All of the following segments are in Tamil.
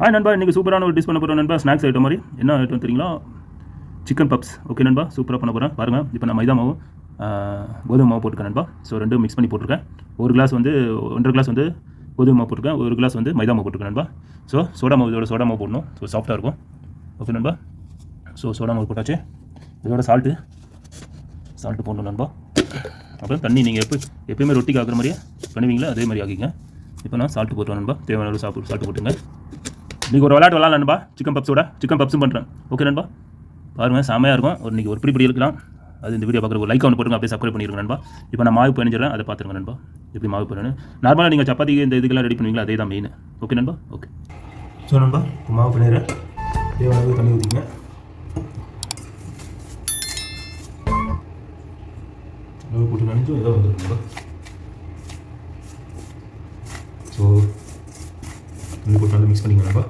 நண்பா இன்றைக்கி சூப்பரான ஒரு டிஷ் பண்ண போகிறோம் நண்பா. ஸ்நாக்ஸ் ஐட்டம் மாதிரி என்ன ஐட்டம் தெரியுங்களா? Chicken puffs. ஓகே நண்பா, சூப்பராக பண்ண போகிறேன் பாருங்கள். இப்போ நான் மைதா மாவு கோதுமை மாவு போட்டிருக்கேன் நண்பா. ஸோ ரெண்டும் மிக்ஸ் பண்ணி போட்டிருக்கேன். ஒரு கிளாஸ் வந்து 1.5 கிளாஸ் வந்து கோதுமை மாவு போட்டிருக்கேன், ஒரு கிளாஸ் வந்து மைதா மாவு போட்டிருக்கேன் நண்பா. ஸோ சோடா மாவு, இதோட சோடா மாவு போடணும். ஸோ சாஃப்ட்டாக இருக்கும். ஓகே நண்பா. ஸோ சோடா மாவு போட்டாச்சு. இதோட சால்ட்டு போடணும் நண்பா. அப்புறம் தண்ணி நீங்கள் எப்பயுமே ரொட்டிக்கு ஆக்குற மாதிரியே பண்ணுவீங்களா, அதே மாதிரி ஆகிங்க. இப்போ நான் சால்ட்டு போட்டுருவேன் நண்பா. தேவையான அளவு சால்ட்டு போட்டுங்க. இன்றைக்கி ஒரு விளையாட்டு விளாட்லாம் நண்பா. சிக்கன் பப்ஸும் பண்ணுறேன். ஓகே நண்பா, பாருங்கள் செமையாக இருக்கும். இன்றைக்கி ஒரு பிடி இருக்கலாம். அது இந்த வீடியோ பார்க்குற ஒரு லைக் ஒன்று போட்டுங்க, அப்படியே சப்ஸ்கிரைப் பண்ணிடுங்க நண்பா. இப்போ நான் மாவு பண்ணிடுறேன், அதை பார்த்துருங்க நண்பா. எப்படி மாவு பண்ணணும். நார்மலாக நீங்கள் சப்பாத்திக்கு இந்த இதுக்கெல்லாம் ரெடி பண்ணுவீங்களா, அதே தான் மெயின். ஓகே நண்பா. ஓகே. ஸோ நண்பா மாவு பண்ணிடுறேன். தேவையான அளவு தண்ணி ஊற்றிங்க. அளவு போட்டு நினைச்சோம் ஏதோ வந்துடும் நண்பா. ஸோ தண்ணி போட்டு நல்லா மிக்ஸ் பண்ணிங்க நண்பா.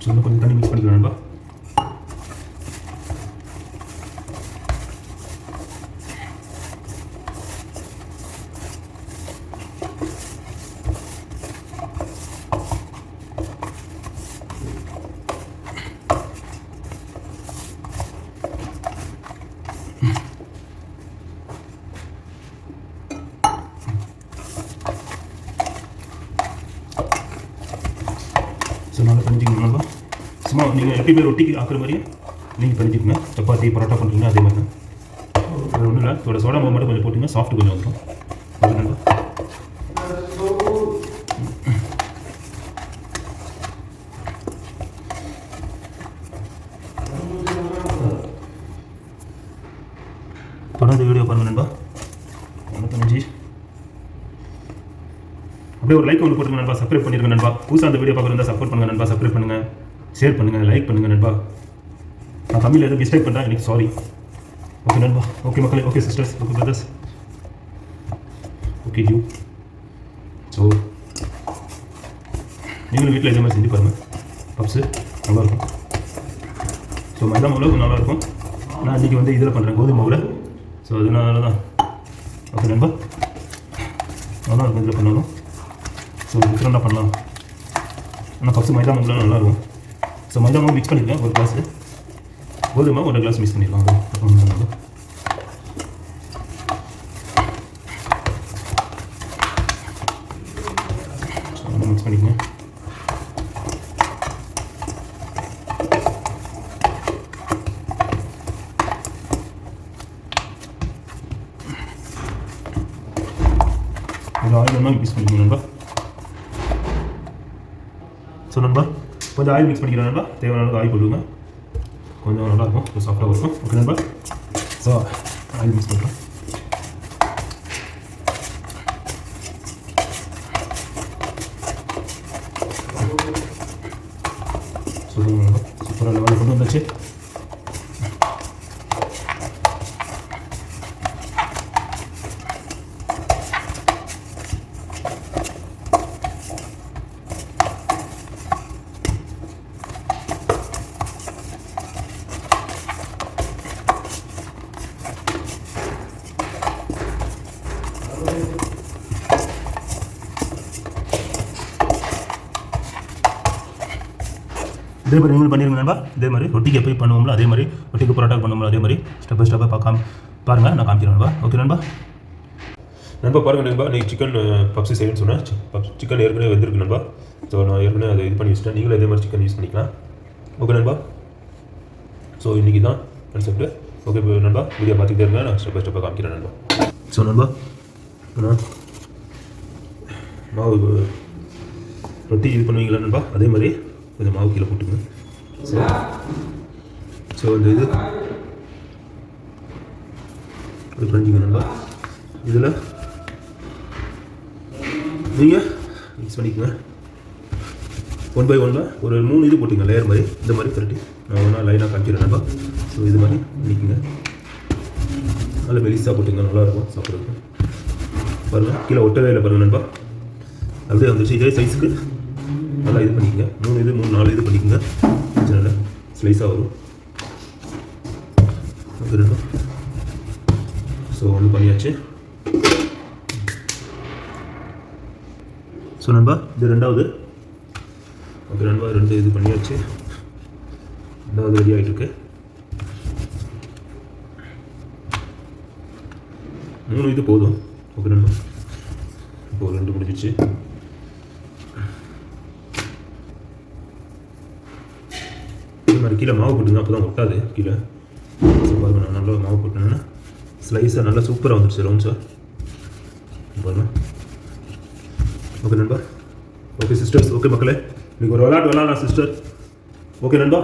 இன்னும் கொஞ்சம் தண்ணி மிக்ஸ் பண்ணிக்கலாம் நண்பா. ஸோ நல்லா பண்ணிச்சிக்கணும் நண்பா. சும்மா நீங்கள் எப்படி பேர் ரொட்டிக்கு ஆக்குற மாதிரியே நீங்கள் பண்ணிச்சிக்கோங்க. சப்பாத்தி பரோட்டா பண்ணுறீங்கன்னா அதே மாதிரி தான். அது ஒன்றும் இல்லை, இதோட சோடா மாவு மட்டும் கொஞ்சம் போட்டிங்கன்னா சாஃப்ட் கொஞ்சம் வந்துடும். ஓகே நண்பா. தொடர்ந்து வீடியோ பாருங்கள் நண்பா. நல்லா பண்ணிச்சு. அப்படியே ஒரு லைக் ஒன்று போட்டுங்க நண்பா. சப்ஸ்கிரைப் பண்ணிருங்க நண்பா. புதுசாக அந்த வீடியோ பார்க்குறதா சப்போர்ட் பண்ணுங்கள் நண்பா. சப்ஸ்கிரைப் பண்ணுங்கள், ஷேர் பண்ணுங்கள், லைக் பண்ணுங்கள் நண்பா. நான் தமிழில் எதுவும் மிஸ்டேக் பண்ணுறேன், எனக்கு சாரி. ஓகே நண்பா. ஓகே மக்களே, okay sisters, okay brothers, okay you. So நீங்களும் வீட்டில் இதே மாதிரி செஞ்சு பாருங்கள். பப்ஸு நல்லாயிருக்கும். ஸோ மைதா மாவில் கொஞ்சம் நல்லாயிருக்கும். நான் இன்றைக்கி வந்து இதில் பண்ணுறேன், கோதுமை மாவில். ஸோ அதனால தான். ஓகே நண்பா, நல்லா இருக்கும் இதில் பண்ணாலும். ஸோ டிஃப்ரெண்டாக பண்ணலாம். ஆனால் பப்ஸு மைதா மாவில் நல்லாயிருக்கும். ஸோ மைதா மாவு மிக்ஸ் பண்ணியிருக்கேன், ஒரு கிளாஸு. கோதுமை 1 கிளாஸ் மிக்ஸ் பண்ணிடலாம். அது மிக்ஸ் பண்ணிக்கோங்க. கொஞ்சம் ஆயில் ஒன்றா மிக்ஸ் பண்ணிக்கணும் நண்பா. ஸோ நண்பா கொஞ்சம் ஆயில் மிக்ஸ் பண்ணிக்கிறேன் நண்பா. தேவையான அளவுக்கு ஆயில் போடுங்க, கொஞ்சம் நல்லாயிருக்கும், கொஞ்சம் சாஃப்டாக இருக்கும். ஓகே நண்பா. ஸோ ஆயில் மிக்ஸ் பண்ணுறேன். சொல்லுங்கள் நண்பா, சூப்பராக லெவலில் கொண்டு வந்தாச்சு. இதே மாதிரி நீங்களும் பண்ணிடுங்க நண்பா. இதே மாதிரி ரொட்டிக்கு எப்படி பண்ணுவோம்ல அதே மாதிரி, ரொட்டிக்கு பரோட்டா பண்ணுவோம்ல அதே மாதிரி ஸ்டெப் பை ஸ்டெப்பாக பாருங்கள், நான் காமிக்கிறேன் நண்பா. ஓகே நண்பா. நண்பா பாருங்கள் நண்பா, நீங்கள் சிக்கன் பப்ஸு செய்யணும்னு சொன்னேன். சிக்கன் ஏற்கனவே வந்துருக்கு நண்பா. ஸோ நான் ஏற்கனவே அதை இது பண்ணி வச்சுட்டேன். நீங்களும் இதே மாதிரி சிக்கன் யூஸ் பண்ணிக்கலாம். ஓகே நண்பா. ஸோ இன்றைக்கி தான் கான்செப்ட்டு. ஓகே நண்பா, வீடியோ பார்த்துக்கிட்டே இருங்க, நான் ஸ்டெப் பை ஸ்டெப்பாக காமிக்கிறேன் நண்பா. ஸோ நண்பா மாவு ரொட்டி இது பண்ணுவீங்களா நண்பா, அதே மாதிரி கொஞ்சம் மாவு கீழே போட்டுங்க. ஸோ இந்த இது அப்படி பண்ணிக்கங்க நண்பா. இதில் நீங்கள் மிக்ஸ் பண்ணிக்கோங்க. 1 by 1 ஒரு 3 இது போட்டுங்க, லேயர் மாதிரி இந்த மாதிரி கரெக்டி நான் ஒன்றா லைனாக காமிக்கிறேன் நண்பா. ஸோ இது மாதிரி பண்ணிக்கோங்க. நல்லா மெலிசாக போட்டுங்க, நல்லாயிருக்கும் சாப்பிட்றதுக்கு. பாருங்கள், கீழே ஒட்டவே இல்லை பாருங்கள் நண்பா, அப்படியே வந்துச்சு. இதே சைஸுக்கு நல்லா இது பண்ணிக்கோங்க. 3 இது 4 இது பண்ணிக்கோங்க. நல்லா ஸ்லைஸாக வரும். ஓகே நண்பா. ஸோ ஒன்று பண்ணியாச்சு. ஸோ நண்பா இது ரெண்டாவது. ஓகே நண்பா, 2 இது பண்ணியாச்சு. ரெண்டாவது ரெடி ஆகிட்டு இருக்கு. 3 இது போதும். ஓகே நண்பா, இப்போ 2 முடிஞ்சிச்சு. இது மாதிரி கீழே மாவு போட்டுங்க, அப்போ தான் ஒட்டாது கீழே. ஸோ பாருங்கள், நான் நல்லா மாவு போட்டேன்னா ஸ்லைஸாக நல்லா சூப்பராக வந்துடுச்சு ரவுண்ட்ஸாக பாருங்கள். ஓகே நண்பா. ஓகே சிஸ்டர்ஸ், ஓகே மக்களே, இன்றைக்கி ஒரு விளாட்லாம் சிஸ்டர். ஓகே நண்பா,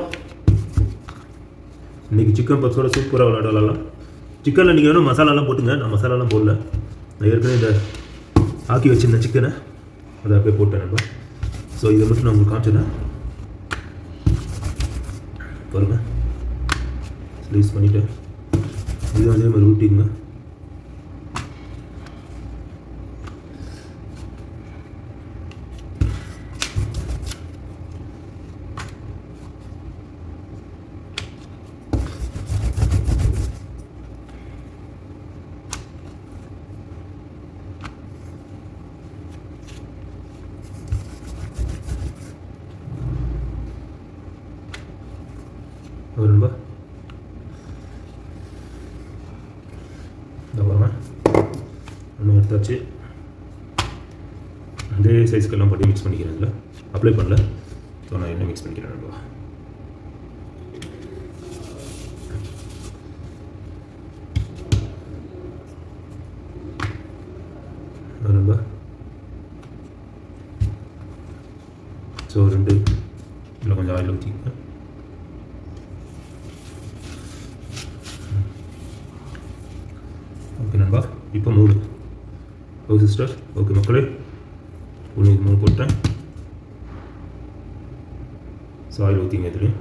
இன்றைக்கி சிக்கன் பப்ஸோட சூப்பராக விளாடலாம். சிக்கனில் நீங்கள் வேணும் மசாலாலாம் போட்டுங்க, நான் மசாலாலாம் போடல. நான் ஏற்கனவே இந்த ஆக்கி வச்சுருந்தேன் சிக்கனை, அதை அப்படியே போட்டேன் நண்பா. ஸோ இதை மட்டும் நான் உங்களுக்கு காமிச்சிடுறேன் பாருங்கள். ஸ்லைஸ் பண்ணிவிட்டு இது அதே மாதிரி ஊட்டிங்க. நண்பா இந்த பாருங்க, ஒன்று எடுத்தாச்சு. அதே சைஸ்க்கெல்லாம் பண்ணி மிக்ஸ் பண்ணிக்கிறேன். இதில் அப்ளை பண்ணல. ஸோ நான் என்ன மிக்ஸ் பண்ணிக்கிறேன் நண்பா. நண்பா ஸோ 2 இதில் கொஞ்சம் ஆயில் ஊற்றிக்கேன். ஓகே நண்பா, இப்போ 3. ஓகே சிஸ்டர், ஓகே மக்களே, 3 போட்டேன். ஸோ ஆயில் ஊற்றிங்க இதுலேயும்.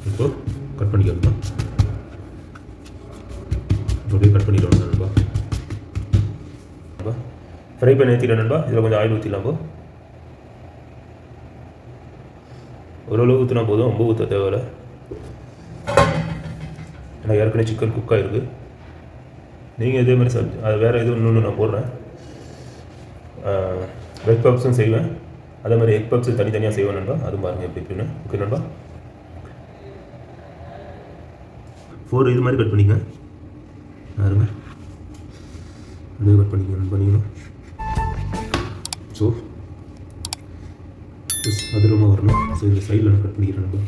இப்போ கட் பண்ணிக்கணும். அப்படியே கட் பண்ணிடுவோம் நண்பா. ஃப்ரை பண்ணி ஏற்றிட்டேன் நண்பா. இதில் கொஞ்சம் ஆயில் ஊற்றிடலாம். இப்போ ஓரளவு ஊற்றினா போதும், ரொம்ப ஊற்ற தேவையில்லை. ஏன்னா ஏற்கனவே சிக்கன் குக் ஆகிருக்கு. நீங்கள் இதே மாதிரி அது வேறு எதுவும் இன்னொன்று நான் போடுறேன். வெஜ் பப்ஸும் செய்வேன், அதே மாதிரி எக் பப்ஸு தனித்தனியாக செய்வேன் நண்பா. அதுவும் பாருங்கள் எப்படி இருக்குன்னு. ஓகே நண்பா, 4 இது மாதிரி கட் பண்ணிங்க. பாருங்க, அதே கட் பண்ணிக்கணும். ஸோ அது ரொம்ப வரணும். ஸோ இந்த சைடில் நான் கட் பண்ணிக்கிறேன் நண்பா.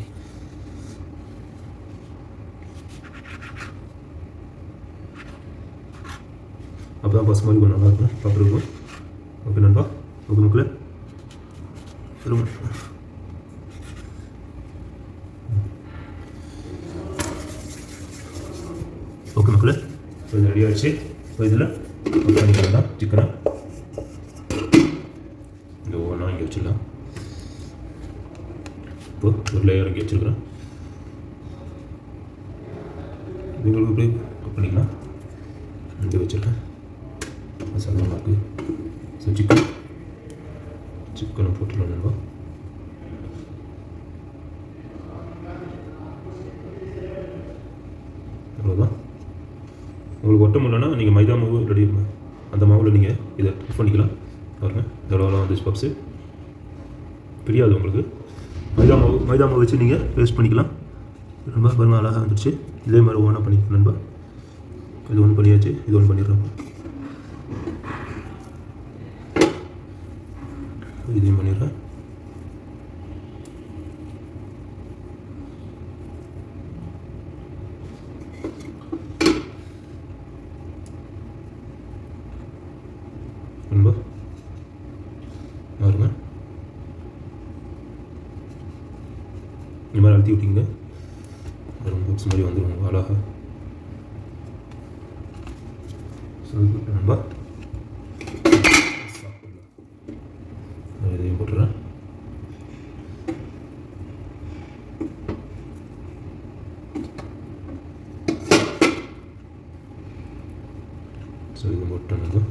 அப்போ தான் பசு மாதிரி கொஞ்சம் நல்லாயிருக்கும் பார்க்குறதுக்கும். ஓகே நண்பா. ஓகே மக்களே, ஓகே மக்களே, இது ரெடி ஆகிடுச்சு. ஸோ இதில் பண்ணிக்கலாம் சிக்கனை. இந்த ஒவ்வொன்றா இங்கே வச்சிடலாம். இப்போ ஒரு லேயர் இங்கே வச்சுருக்கிறேன். உங்களுக்கு இப்படி கட் பண்ணிக்கலாம். இங்கே வச்சுருக்கேன் மசாலா மாக்கு. ஸோ சிக்கனை போட்டுடலாம் நண்பா. அவ்வளோதான். உங்களுக்கு ஒட்ட முடியலன்னா நீங்கள் மைதா மாவு ரெடி, அந்த மாவில் நீங்கள் இதை யூஸ் பண்ணிக்கலாம். பாருங்கள், இதோடலாம் வந்துச்சு பப்ஸு. பிரியாது உங்களுக்கு. மைதா மாவு வச்சு நீங்கள் பேஸ்ட் பண்ணிக்கலாம் நண்பா. பாருங்கள், அழகாக வந்துடுச்சு. இதே மாதிரி ஒவ்வொன்றா பண்ணிக்கலாம் நண்பா. இது ஒன்று பண்ணியாச்சு, இது ஒன்று பண்ணிடுறோம். இதையும் பண்ணிடுறேன். நண்பா பாருங்க, இந்த மாதிரி அழுத்தி விட்டீங்க. ரொம்ப பப்ஸ் மாதிரி வந்துடும் அழகாக. ஸோ நண்பா இதையும் போட்டுறேன். ஸோ இது போட்டோம்.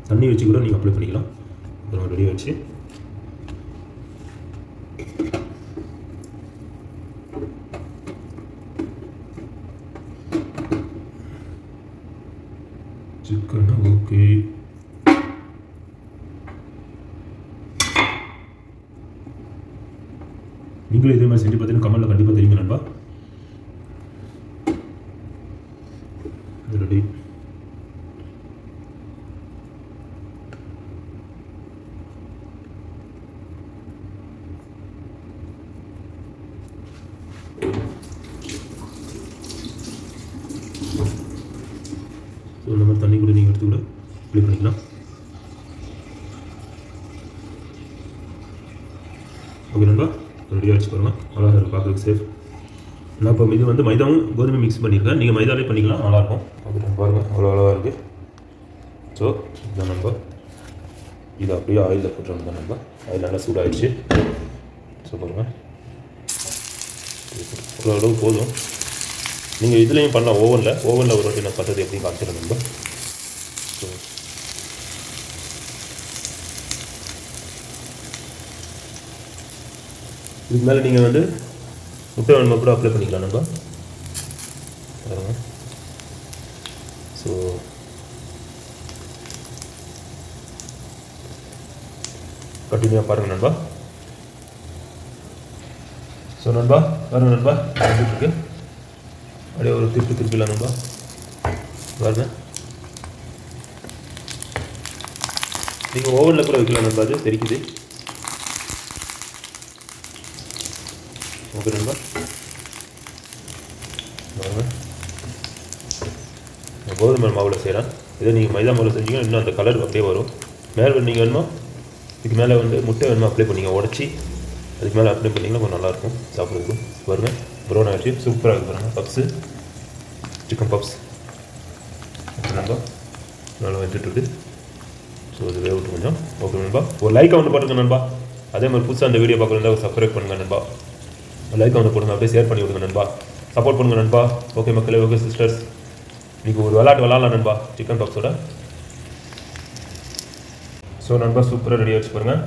தண்ணி வச்சு கூட நீங்கள் அப்ளை பண்ணிக்கலாம். அப்புறம் ரெடி ஆகிடுச்சு. Chicken okay. நீங்களும் இதே மாதிரி செஞ்சு பார்த்தீங்கன்னா கமெண்ட்டில் கண்டிப்பாக தெரியுங்க நண்பா. ரெடி. ஸோ இந்த மாதிரி தண்ணி கூட நீங்கள் எடுத்து கூட அப்ளை பண்ணிக்கலாம். ஓகே நண்பா, ரெடியாக வச்சு பாருங்கள். அழகாக இருக்கும் பார்க்குறதுக்கு சேஃப். நான் இப்போ இது வந்து மைதாவும் கோதுமை மிக்ஸ் பண்ணியிருக்கேன். நீங்கள் மைதாலே பண்ணிக்கலாம், நல்லாயிருக்கும். ஓகே பாருங்கள், அவ்வளோ அழகாக இருக்குது. ஸோ இதுதான் நண்பா. இது அப்படியே ஆயிலில் போட்டுருங்க தான் நண்பா. ஆயில் நல்லா சூடாகிடுச்சு. ஸோ பாருங்கள், ஒரு அளவு போதும். நீங்கள் இதுலேயும் பண்ணலாம், ஓவனில் ஒரு வாட்டி நான் பண்ணுறது எப்படி காமிச்சிடணும் நண்பா. ஸோ இதுக்கு மேலே நீங்கள் வந்து முட்டை வேணுமா கூட அப்ளை பண்ணிக்கலாம் நண்பா. ஸோ கண்டினியூவாக பாருங்கள் நண்பா. ஸோ நண்பா பாருங்கள் நண்பா, இருக்கு அப்படியே ஒரு திருப்பிலாம் நண்பா பாருங்க. நீங்கள் ஓவனில் கூட வைக்கலாம் நண்பா, அது தெரிக்குது. ஓகே நண்பா பாருங்க, கோதுமை மாவில் செய்கிறேன். இதே நீங்கள் மைதா மாவில் செஞ்சீங்கன்னா இன்னும் அந்த கலர் அப்படியே வரும். மேலே நீங்கள் வேணுமா இதுக்கு மேலே வந்து முட்டை வேணுமா அப்ளை பண்ணிங்க, உடச்சி அதுக்கு மேலே அப்ளை பண்ணிங்கன்னா கொஞ்சம் நல்லாயிருக்கும் சாப்பிட்றதுக்கும். பாருங்கள் ப்ரௌன் ஆகிடுச்சு, சூப்பராக இருக்குது பாருங்கள். Puffs, chicken puffs. ஓகே நண்பா, நல்லா வந்துட்டுருக்கு. ஸோ இது வேவிட்டு கொஞ்சம். ஓகே நண்பா, ஒரு லைக் ஒன்று போட்டுங்க நண்பா. அதே மாதிரி புதுசாக அந்த வீடியோ பார்க்குறதா சப்ஸ்கிரைப் பண்ணுங்கள் நண்பா. லைக் ஒன்று போடுங்க, அப்படியே ஷேர் பண்ணி விடுங்க நண்பா. சப்போர்ட் பண்ணுங்கள் நண்பா. ஓகே மக்களே, ஓகே சிஸ்டர்ஸ், இன்றைக்கி ஒரு விளாட்லாம் நண்பா சிக்கன் பப்ஸோட. ஸோ நண்பா சூப்பராக ரெடி ஆகிடுச்சு பாருங்கள்,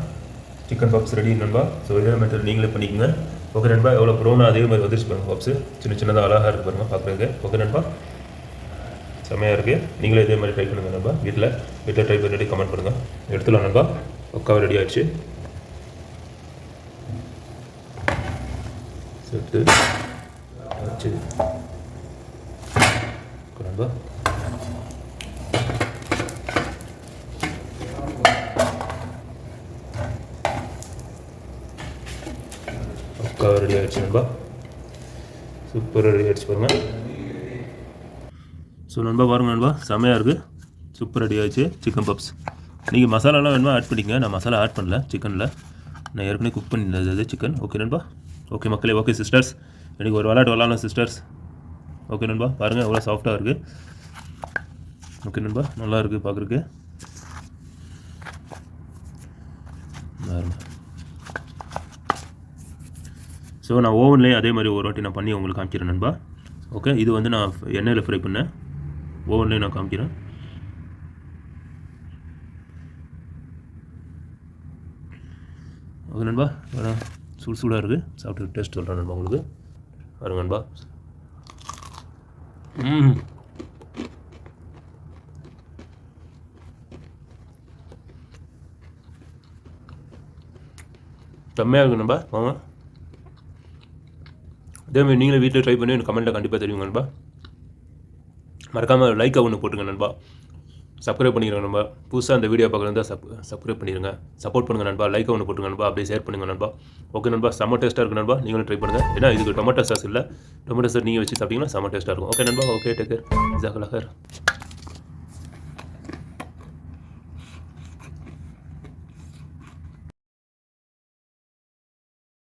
சிக்கன் பப்ஸ் ரெடி நண்பா. ஸோ இதே மெத்தட் நீங்களே பண்ணிக்கோங்க. ஓகே நண்பா, எவ்வளோ ப்ரௌனாக அதே மாதிரி வந்துருச்சு பாருங்கள் பப்ஸு. சின்னதாக அழகாக இருக்குது பாருங்கள் பார்க்குறதுக்கு. ஓகே நண்பா, செம்மையாக இருக்குது. நீங்களே இதே மாதிரி ட்ரை பண்ணுங்கள் நண்பா. வீட்டில் ட்ரை பண்ணிட்டு கமெண்ட் பண்ணுங்கள். எடுத்துலாம் நண்பா. பக்காவாக ரெடி ஆகிடுச்சு. செட்டு வச்சு நண்பா. பக்காவாக ரெடி ஆகிடுச்சு நண்பா. சூப்பராக ரெடி ஆகிடுச்சு பாருங்கள். ஸோ நண்பா பாருங்கள் நண்பா, செம்மையாக இருக்குது. சூப்பர் ரெடி ஆகிடுச்சு சிக்கன் பப்ஸ். நீங்கள் மசாலாலாம் வேணுமா ஆட் பண்ணிக்கங்க. நான் மசாலா ஆட் பண்ணல சிக்கனில், நான் ஏற்கனவே குக் பண்ணியிருந்தது சிக்கன். ஓகே நண்பா. ஓகே மக்களே, ஓகே சிஸ்டர்ஸ், எனக்கு ஒரு விளாட்லாம் சிஸ்டர்ஸ். ஓகே நண்பா, பாருங்கள் எவ்வளோ சாஃப்டாக இருக்குது. ஓகே நண்பா, நல்லா இருக்குது பார்க்குறதுக்கு. ஸோ நான் ஓவன்லேயே அதே மாதிரி ஒரு வாட்டி நான் பண்ணி உங்களுக்கு காமிக்கிறேன் நண்பா. ஓகே, இது வந்து நான் எண்ணெயில் ஃப்ரை பண்ணேன், ஓவன்லேயே நான் காமிக்கிறேன். ஓகே நண்பா, சூடாக இருக்குது. சாப்பிட்டு டேஸ்ட் சொல்கிறேன் நண்பா உங்களுக்கு. பாருங்க நண்பா. செம்மையாக இருக்குது நண்பா. வாங்க, அதேமாதிரி நீங்களே வீட்டில் ட்ரை பண்ணி எனக்கு கமெண்ட்டில் கண்டிப்பாக தெரியுங்க நண்பா. மறக்காமல் லைக்காக ஒன்று போட்டுருங்க நண்பா. சப்ஸ்கிரைப் பண்ணிடுங்க நண்பா. புதுசாக அந்த வீடியோ பார்க்குறதா சப்ஸ்கிரைப் பண்ணிடுங்க. சப்போர்ட் பண்ணுங்கள் நண்பா. லைக்காக ஒன்று போட்டுருங்க நண்பா. அப்படியே ஷேர் பண்ணுங்கள் நண்பா. ஓகே நண்பா, செம்ம டேஸ்ட்டாக இருக்குது நண்பா. நீங்களும் ட்ரை பண்ணுங்கள். ஏன்னா இதுக்கு டொமேட்டோ சாஸ் இல்லை, டொமேட்டோ சாஸ் நீங்கள் வச்சு சாப்பிட்டீங்கன்னா செம்ம டேஸ்ட்டாக இருக்கும். ஓகே நண்பா, ஓகே, டேக் கேர், ஜாக்கலாக.